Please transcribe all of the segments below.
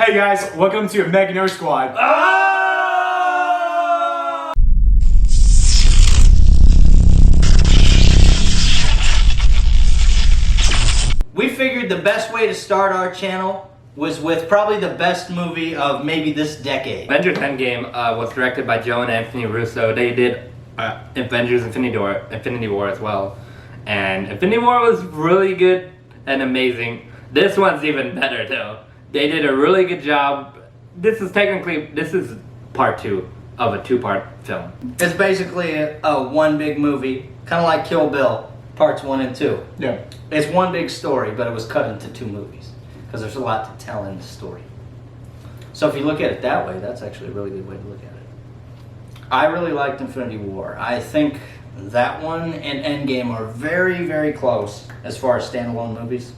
Hey guys, welcome to MegaNerd Squad. We figured the best way to start our channel was with probably the best movie of maybe this decade. Avengers Endgame was directed by Joe and Anthony Russo. They did Avengers Infinity War as well. And Infinity War was really good and amazing. This one's even better though. They did a really good job. This is part 2 of a 2-part film. It's basically a one big movie, kind of like Kill Bill, parts 1 and 2. Yeah. It's one big story, but it was cut into 2 movies because there's a lot to tell in the story. So if you look at it that way, that's actually a really good way to look at it. I really liked Infinity War. I think that one and Endgame are very, very close as far as standalone movies.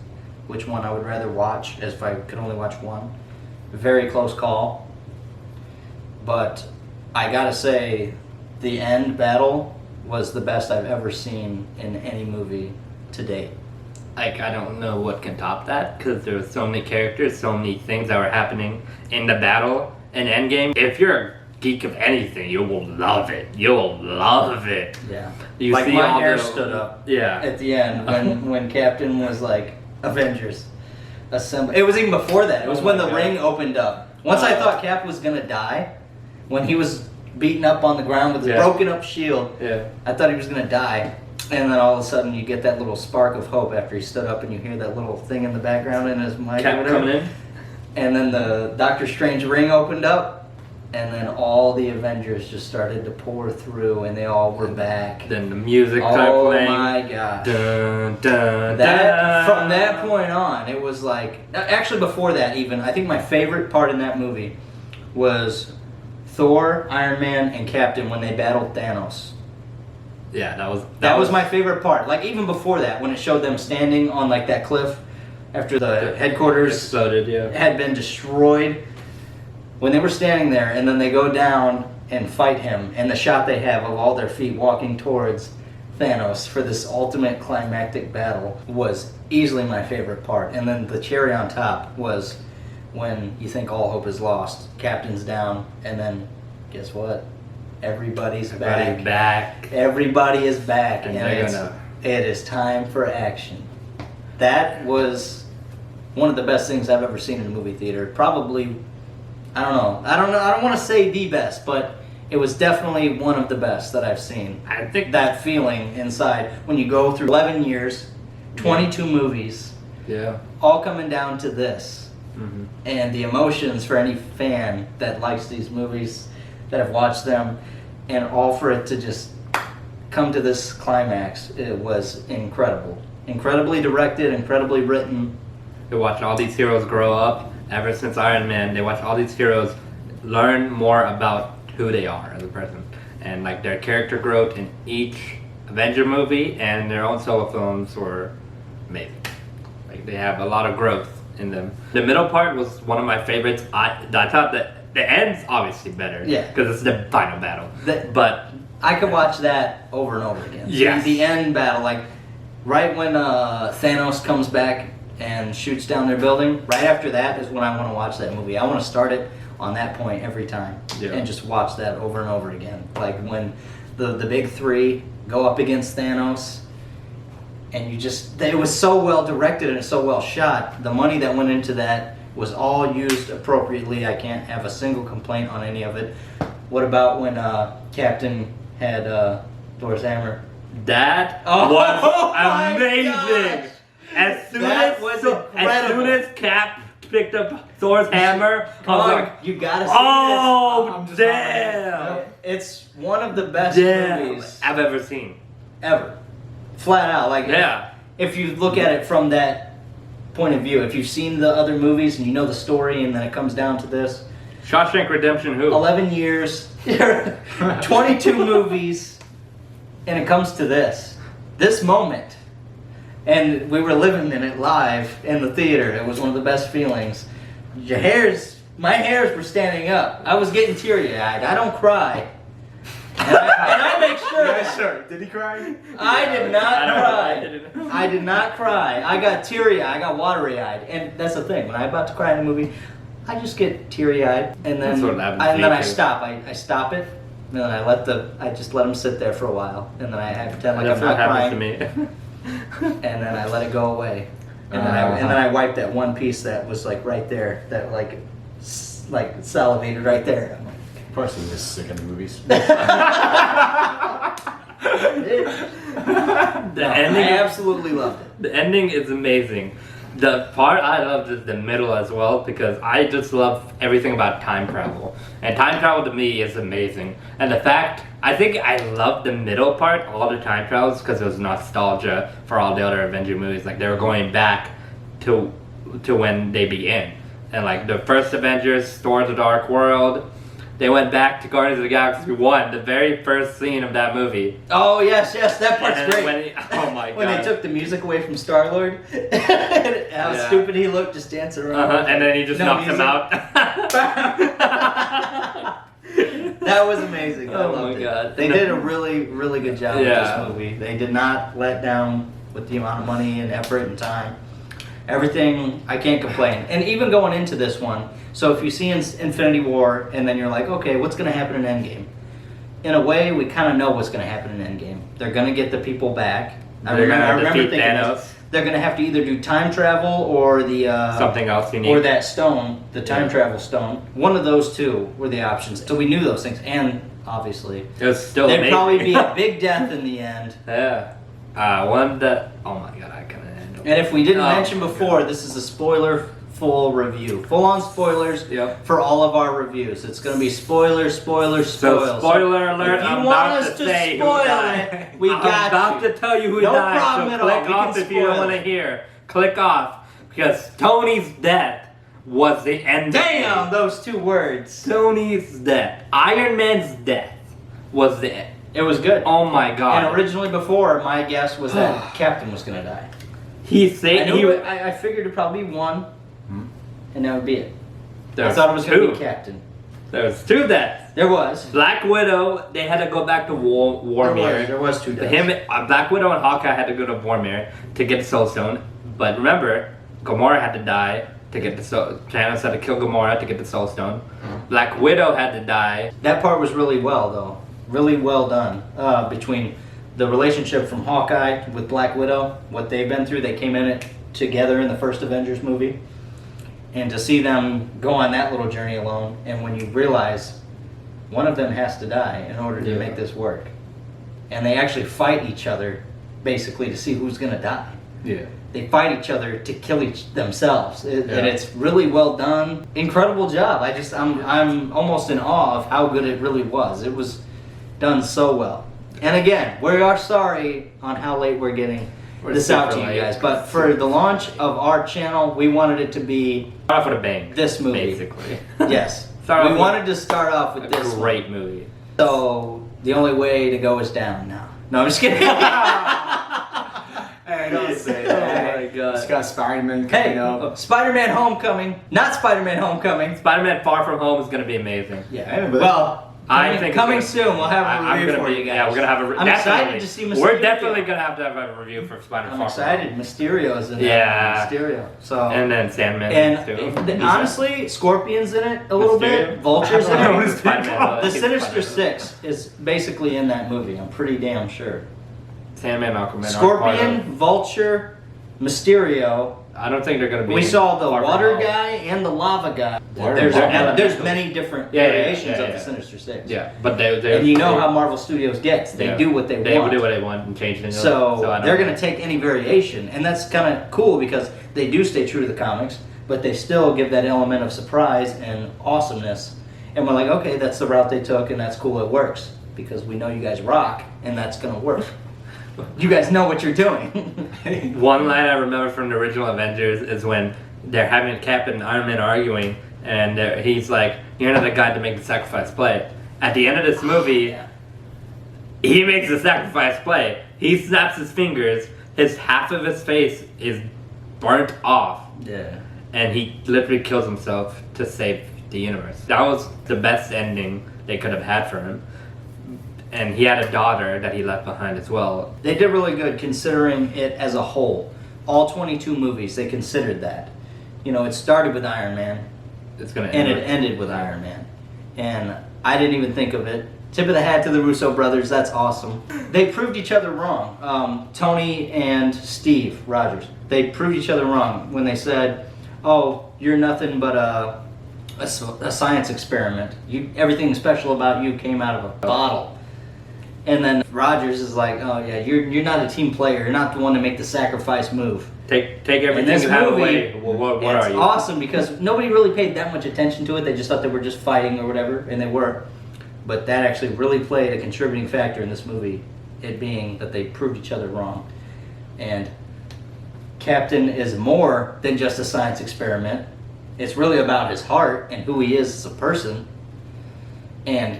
Which one I would rather watch, as if I could only watch one. Very close call. But I gotta say, the end battle was the best I've ever seen in any movie to date. Like, I don't know what can top that, because there were so many characters, so many things that were happening in the battle in Endgame. If you're a geek of anything, you will love it. You'll love it. Yeah. You like see my all hair the- stood up Yeah. at the end when Captain was like, Avengers, assemble. It was even before that. It was Oh when my the God. ring opened up. Once I thought Cap was gonna die, when he was beaten up on the ground with his broken up shield, Yeah. I thought he was gonna die. And then all of a sudden you get that little spark of hope after he stood up and you hear that little thing in the background in his mic. or Cap whatever. coming in. And then the Doctor Strange ring opened up. And then all the Avengers just started to pour through and they all were back. Then the music started Oh playing. my gosh. Dun, dun, That dun. from that point on, it was like actually before that even. I think my favorite part in that movie was Thor, Iron Man, and Captain when they battled Thanos. Yeah, That was my favorite part. Like even before that, when it showed them standing on like that cliff after the headquarters exploded. Yeah. had been destroyed. When they were standing there, and then they go down and fight him, and the shot they have of all their feet walking towards Thanos for this ultimate climactic battle was easily my favorite part. And then the cherry on top was when you think all hope is lost, Captain's down, and then guess what? Everybody's back. Everybody is back, And and they're it is time for action. That was one of the best things I've ever seen in a movie theater. Probably. I don't want to say the best, but it was definitely one of the best that I've seen. I think That feeling inside when you go through 11 years, 22 movies, Yeah. all coming down to this. Mm-hmm. And the emotions for any fan that likes these movies, that have watched them, and all for it to just come to this climax, it was incredible. Incredibly directed, incredibly written. They watch all these heroes grow up. Ever since Iron Man, they watch all these heroes learn more about who they are as a person, and like their character growth in each Avenger movie and their own solo films were amazing. Like they have a lot of growth in them. The middle part was one of my favorites. I thought that the end's obviously better, Yeah. because it's the final battle. But I could watch that over and over again. Yes. The end battle, like right when Thanos comes back and shoots down their building, right after that is when I want to watch that movie. I want to start it on that point every time and just watch that over and over again. Like when the big three go up against Thanos and it was so well directed and so well shot. The money that went into that was all used appropriately. I can't have a single complaint on any of it. What about when Captain had Thor's hammer? that Oh was my amazing. gosh. As soon That as was as incredible. soon as Cap picked up Thor's hammer, I was like, you gotta see oh I'm just damn, this. It's one of the best damn, movies I've ever seen. ever. Flat out. Like Yeah, if you look at it from that point of view, if you've seen the other movies and you know the story and then it comes down to this, Shawshank Redemption. Who? 11 years, 22 movies, and it comes to this moment. And we were living in it live in the theater. It was one of the best feelings. My hairs were standing up. I was getting teary-eyed. I don't cry. And I make sure. Yes, sir. Did he cry? I did not I don't know. cry. I didn't. I did not cry. I got teary-eyed. I got watery-eyed. And that's the thing. When I'm about to cry in a movie, I just get teary-eyed, and That's then what happens to me, I too. stop. I stop it, and then I just let them sit there for a while, and then I pretend like That's I'm what not happens crying, to me. and then I let it go away, and then I wipe that one piece that was like right there, that like salivated right there. I'm like, Personally, this is sick of the movies. The I ending, absolutely loved it. the ending is amazing. The part I loved is the middle as well, because I just love everything about time travel. And time travel to me is amazing. And the fact, I think I love the middle part, all the time travels, because it was nostalgia for all the other Avenger movies. Like they were going back to when they began. And like the first Avengers, Thor: The Dark World, they went back to Guardians of the Galaxy 1, the very first scene of that movie. Oh yes, that part's And great. oh my god. When they took the music away from Star-Lord, how Yeah. stupid he looked just dancing around. And then he just No knocks him music. out. That was amazing. I Oh loved my it. God. They did a really, really good job with Yeah. this movie. They did not let down with the amount of money and effort and time. Everything, I can't complain. And even going into this one, so if you see Infinity War and then you're like, okay, what's going to happen in Endgame? In a way, we kind of know what's going to happen in Endgame. They're going to get the people back. They're gonna defeat thinking Thanos. this. They're going to have to either do time travel or the Something else you need. or that stone, the time Yeah. travel stone. One of those two were the options. So we knew those things, and obviously It was still there'd amazing. probably be a big death in the end. Yeah. One that. Oh my god, I couldn't handle. And if we didn't Oh mention my before, God. this is a spoiler-full review, full-on spoilers Yep. for all of our reviews. It's going to be spoilers. So spoiler alert! If you I'm want about us to say who spoil died. it, we I'm got about you. to tell you who No died. problem so at all. click We off can if you don't spoil want to it. hear. Click off because Tony's death was the end. Damn, those two words. Tony's death. Iron Man's death was the end. It was good. Oh my god! And originally before, my guess was that Captain was going to die. he I, said knew he was. I figured it'd probably be one, and that would be it. There I thought it was going to two. be Captain. There was two deaths. There was. Black Widow. They had to go back to Warmere. There was two deaths. Black Widow and Hawkeye had to go to Vormir to get the Soul Stone. But remember, Gamora had to die to get the Soul. Thanos had to kill Gamora to get the Soul Stone. Black Widow had to die. That part was really well, though. Really well done. Between the relationship from Hawkeye with Black Widow, what they've been through. They came in it together in the first Avengers movie. And to see them go on that little journey alone, and when you realize one of them has to die in order to Yeah. make this work. And they actually fight each other, basically, to see who's going to die. Yeah. They fight each other to kill themselves, and Yeah. it's really well done. Incredible job. I'm almost in awe of how good it really was. It was done so well. And again, we are sorry on how late we're getting We're this out to super you late. guys, but for the launch of our channel, we wanted it to be Start off with a bang. this movie. Basically. Yes, Start off we with wanted to start off with a this. great movie. So the only way to go is down now. No, I'm just kidding. Hey, don't say Oh that. my God. It's got Spider-Man Hey, coming up. Spider-Man Homecoming, not Spider-Man Homecoming. Spider-Man Far From Home is going to be amazing. Yeah, but- well, I coming, think coming it's gonna- soon. We'll have a I'm review gonna for be, you guys. Yeah, we're gonna have a. I'm definitely. excited to see Mysterio. We're definitely gonna have to have a review for Spider-Man I'm Far From Home. excited. Mysterio's in Yeah. there. Mysterio. So And then Sandman and too. honestly, Scorpion's in it a little bit. Mysterio? Vulture's in I don't know it. his Spider-Man, The he's Sinister Spider-Man. Six is basically in that movie. I'm pretty damn sure. Sandman, Aquaman. are part Scorpion, of- Vulture, Mysterio. I don't think they're gonna be. We saw the Far From water Home. guy and the lava guy. Water There's guy. there's many different Yeah, yeah, variations yeah, of yeah. the Sinister Six. Yeah, but they And you know how Marvel Studios gets. They yeah. do what they want. They do what they want and change it. So, I don't they're know. going to take any variation, and that's kind of cool because they do stay true to the comics, but they still give that element of surprise and awesomeness. And we're like, okay, that's the route they took, and that's cool. It works because we know you guys rock, and that's going to work. You guys know what you're doing. One line I remember from the original Avengers is when they're having Captain and Iron Man arguing, and he's like, "You're not the guy to make the sacrifice play." At the end of this movie, he makes the sacrifice play. He snaps his fingers. His half of his face is burnt off, Yeah. and he literally kills himself to save the universe. That was the best ending they could have had for him. And he had a daughter that he left behind as well. They did really good considering it as a whole. All 22 movies, they considered that. You know, it started with Iron Man. it's gonna And end. it ended with Iron Man. And I didn't even think of it. Tip of the hat to the Russo brothers. That's awesome. They proved each other wrong. Tony and Steve Rogers. They proved each other wrong when they said, "Oh, you're nothing but a science experiment. Everything special about you came out of a bottle." And then Rogers is like, "Oh yeah, you're not a team player. You're not the one to make the sacrifice move." Take In everything this you have movie, away. What it's are you? awesome because nobody really paid that much attention to it. They just thought they were just fighting or whatever, and they were. But that actually really played a contributing factor in this movie, it being that they proved each other wrong. And Captain is more than just a science experiment. It's really about his heart and who he is as a person. And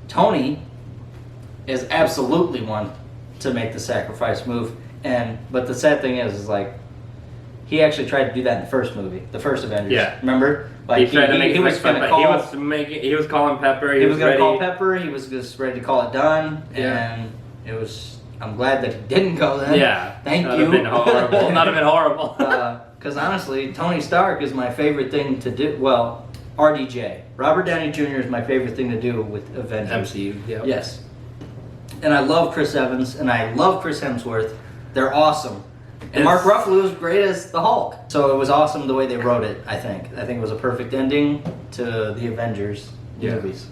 Tony is absolutely one to make the sacrifice move. But the sad thing is like he actually tried to do that in the first movie, the first Avengers. Yeah. Remember? Like he tried to make he was going to call. he was calling Pepper. He was going ready. to call Pepper. He was just ready to call it done. Yeah. And it was. I'm glad that he didn't go then. Yeah. Thank That'd you. have been horrible. Not have been horrible. Because honestly, Tony Stark is my favorite thing to do. Well, RDJ, Robert Downey Jr. is my favorite thing to do with Avengers. MCU. Yep. Yes. And I love Chris Evans and I love Chris Hemsworth. They're awesome. And Mark Ruffalo was great as the Hulk. So it was awesome the way they wrote it, I think. I think it was a perfect ending to the Avengers movies.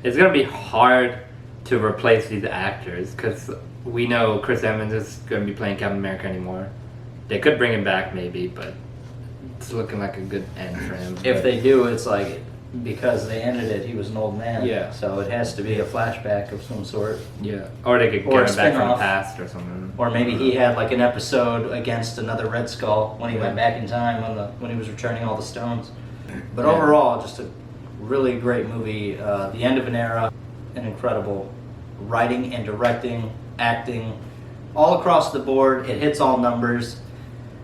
It's going to be hard to replace these actors because we know Chris Evans is going to be playing Captain America anymore. They could bring him back maybe, but it's looking like a good end for him. If they do, it's like, because they ended it, he was an old man. Yeah. So it has to be a flashback of some sort. Yeah. Or they could Or get a him back from the spin-off. past or something. Or maybe he had like an episode against another Red Skull when he went back in time when he was returning all the stones. But Yeah. overall, just a really great movie. The end of an era, an incredible writing and directing, acting, all across the board. It hits all numbers.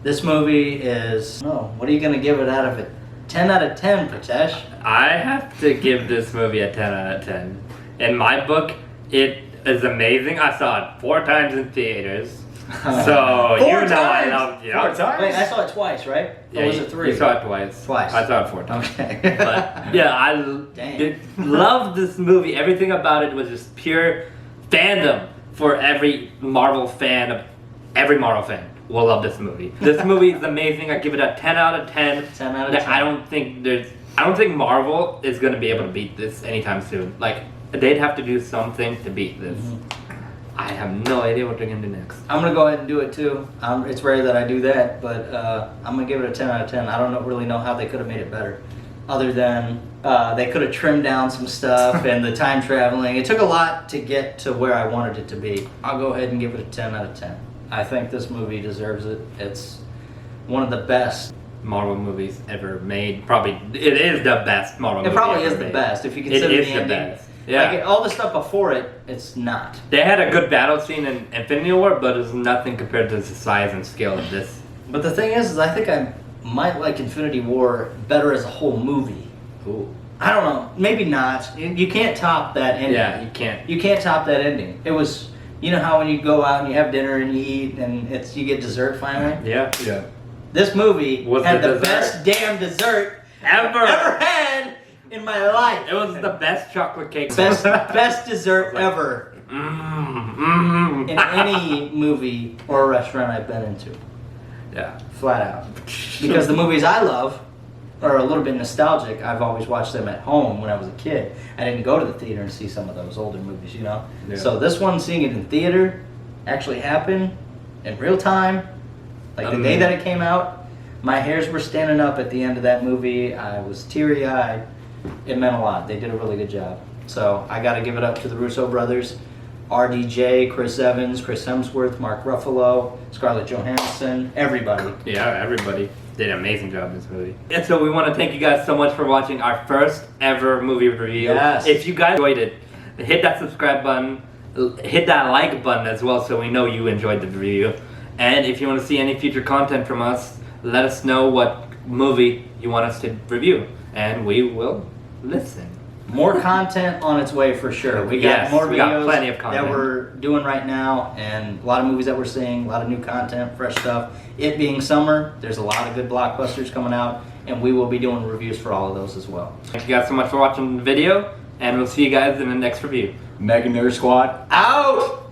This movie is, what are you going to give it out of it? 10 out of 10, Pritesh. I have to give this movie a 10 out of 10. In my book, it is amazing. I saw it 4 times in theaters. So, you know I love it. 4 times? Wait, I saw it twice, right? Or was it 3? You saw it twice. Twice. I saw it 4 times. Okay. But yeah, I loved this movie. Everything about it was just pure fandom for every Marvel fan. Every Marvel fan will love this movie. This movie is amazing. I give it a 10 out of 10. 10 out of 10. I don't think Marvel is going to be able to beat this anytime soon. Like, they'd have to do something to beat this. I have no idea what they're going to do next. I'm going to go ahead and do it too. It's rare that I do that, but I'm going to give it a 10 out of 10. I don't really know how they could have made it better. Other than they could have trimmed down some stuff and the time traveling. It took a lot to get to where I wanted it to be. I'll go ahead and give it a 10 out of 10. I think this movie deserves it. It's one of the best Marvel movies ever made. Probably, it is the best Marvel movie It probably ever is the made. best if you It consider is the the ending. best. Yeah. Like all the stuff before it, it's not. They had a good battle scene in Infinity War, but it's nothing compared to the size and scale of this. But the thing is I think I might like Infinity War better as a whole movie. Ooh. I don't know. Maybe not. You can't top that ending. Yeah, you can't. You can't top that ending. It was, you know how when you go out and you have dinner and you eat and you get dessert finally? Yeah. Yeah. This movie Was had the the dessert? best damn dessert Ever. ever had in my life. It was the best chocolate cake. Best dessert Like- ever Mm-hmm. in any movie or restaurant I've been into. Yeah. Flat out. Because the movies I love are a little bit nostalgic. I've always watched them at home when I was a kid. I didn't go to the theater and see some of those older movies, you know? Yeah. So this one, seeing it in theater, actually happened in real time. Like the day that it came out, my hairs were standing up at the end of that movie. I was teary-eyed. It meant a lot. They did a really good job. So I got to give it up to the Russo brothers. RDJ, Chris Evans, Chris Hemsworth, Mark Ruffalo, Scarlett Johansson, everybody. Yeah, everybody did an amazing job in this movie. And so we want to thank you guys so much for watching our first ever movie review. Yes. If you guys enjoyed it, hit that subscribe button, hit that like button as well so we know you enjoyed the review. And if you want to see any future content from us, let us know what movie you want us to review, and we will listen. More content on its way for sure. We got Yes, more videos we got plenty of content that we're doing right now, and a lot of movies that we're seeing, a lot of new content, fresh stuff. It being summer, there's a lot of good blockbusters coming out, and we will be doing reviews for all of those as well. Thank you guys so much for watching the video, and we'll see you guys in the next review. MegaNerd Squad. Out!